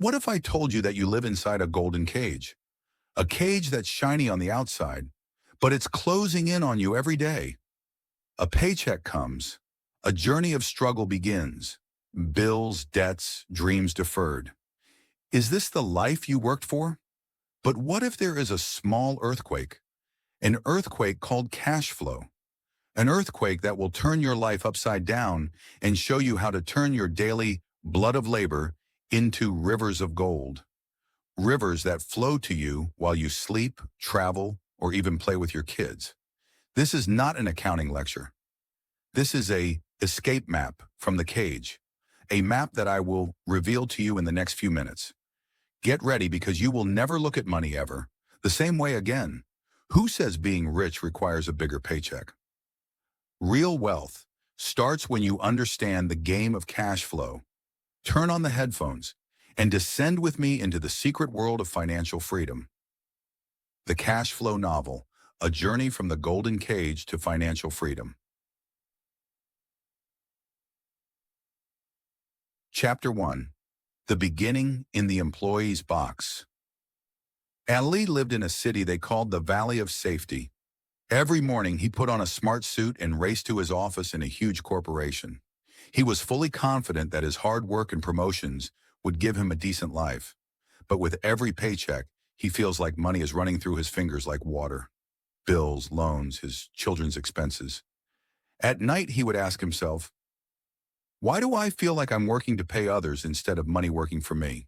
What if I told you that you live inside a golden cage? A cage that's shiny on the outside, but it's closing in on you every day. A paycheck comes. A journey of struggle begins. Bills, debts, dreams deferred. Is this the life you worked for? But what if there is a small earthquake? An earthquake called cash flow. An earthquake that will turn your life upside down and show you how to turn your daily blood of labor into rivers of gold. Rivers that flow to you while you sleep, travel, or even play with your kids. This is not an accounting lecture. This is a escape map from the cage, a map that I will reveal to you in the next few minutes. Get ready because you will never look at money ever the same way again. Who says being rich requires a bigger paycheck? Real wealth starts when you understand the game of cash flow. Turn on the headphones and descend with me into the secret world of financial freedom. The Cash Flow Novel, a journey from the golden cage to financial freedom. Chapter 1. The Beginning in the Employee's Box. Ali lived in a city they called the Valley of Safety. Every morning he put on a smart suit and raced to his office in a huge corporation. He was fully confident that his hard work and promotions would give him a decent life. But with every paycheck, he feels like money is running through his fingers like water. Bills, loans, his children's expenses. At night he would ask himself, why do I feel like I'm working to pay others instead of money working for me?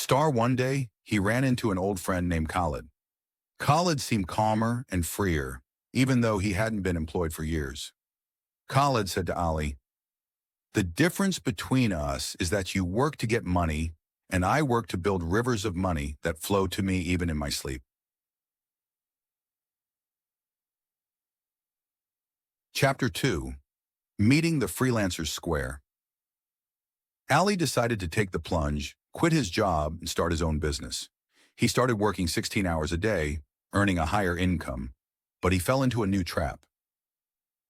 One day, he ran into an old friend named Khalid. Khalid seemed calmer and freer, even though he hadn't been employed for years. Khalid said to Ali, the difference between us is that you work to get money, and I work to build rivers of money that flow to me even in my sleep. Chapter 2. Meeting the Freelancer's Square. Ali decided to take the plunge, quit his job, and start his own business. He started working 16 hours a day, earning a higher income, but he fell into a new trap.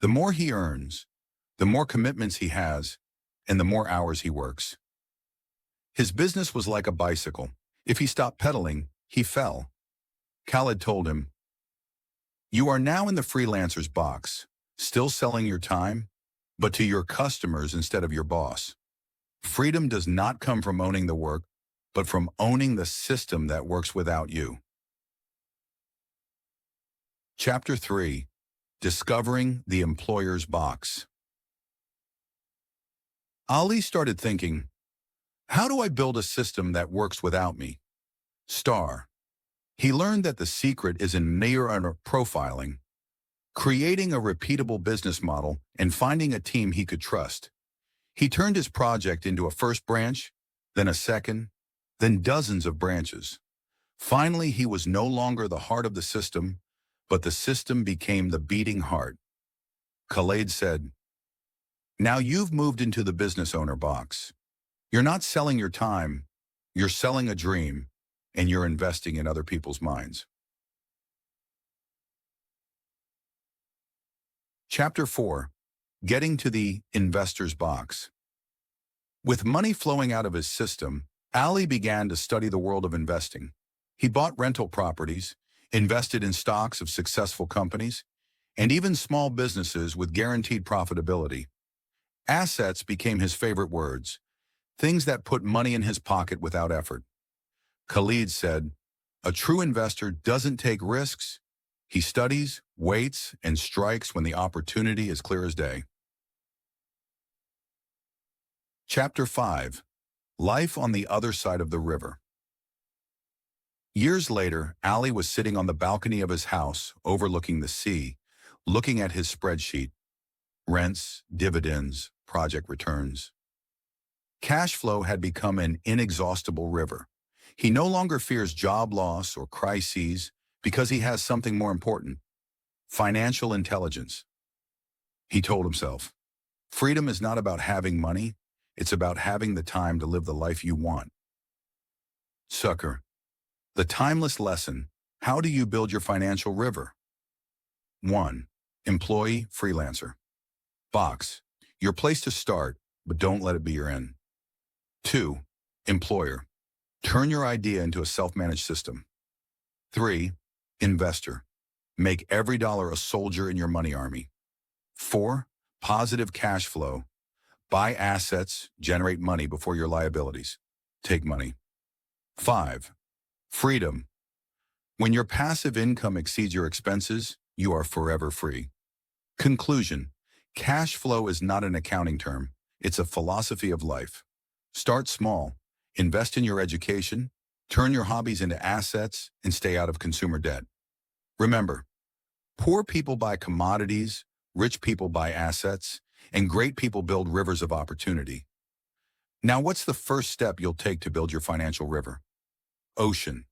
The more he earns, the more commitments he has, and the more hours he works. His business was like a bicycle. If he stopped pedaling, he fell. Khalid told him, you are now in the freelancer's box, still selling your time, but to your customers instead of your boss. Freedom does not come from owning the work, but from owning the system that works without you. Chapter 3. Discovering the Employer's Box. Ali started thinking, how do I build a system that works without me? He learned that the secret is in neural profiling, creating a repeatable business model, and finding a team he could trust. He turned his project into a first branch, then a second, then dozens of branches. Finally, he was no longer the heart of the system, but the system became the beating heart. Khalid said, now you've moved into the business owner box. You're not selling your time, you're selling a dream, and you're investing in other people's minds. Chapter 4. Getting to the investor's box. With money flowing out of his system, Ali began to study the world of investing. He bought rental properties, invested in stocks of successful companies, and even small businesses with guaranteed profitability. Assets became his favorite words, things that put money in his pocket without effort. Khalid said, a true investor doesn't take risks. He studies, waits, and strikes when the opportunity is clear as day. Chapter 5. Life on the Other Side of the River. Years later, Ali was sitting on the balcony of his house overlooking the sea, looking at his spreadsheet. Rents, dividends, project returns. Cash flow had become an inexhaustible river. He no longer fears job loss or crises because he has something more important, financial intelligence. He told himself, freedom is not about having money, it's about having the time to live the life you want. Sucker. The timeless lesson, how do you build your financial river? 1. Employee, freelancer. Box, your place to start, but don't let it be your end. 2. Employer, Turn your idea into a self-managed system. 3. Investor. Make every dollar a soldier in your money army. 4. Positive cash flow. Buy assets, generate money before your liabilities. Take money. 5. Freedom. When your passive income exceeds your expenses, you are forever free. Conclusion. Cash flow is not an accounting term. It's a philosophy of life. Start small. Invest in your education. Turn your hobbies into assets and stay out of consumer debt. Remember, poor people buy commodities, rich people buy assets, and great people build rivers of opportunity. Now, what's the first step you'll take to build your financial river? Ocean.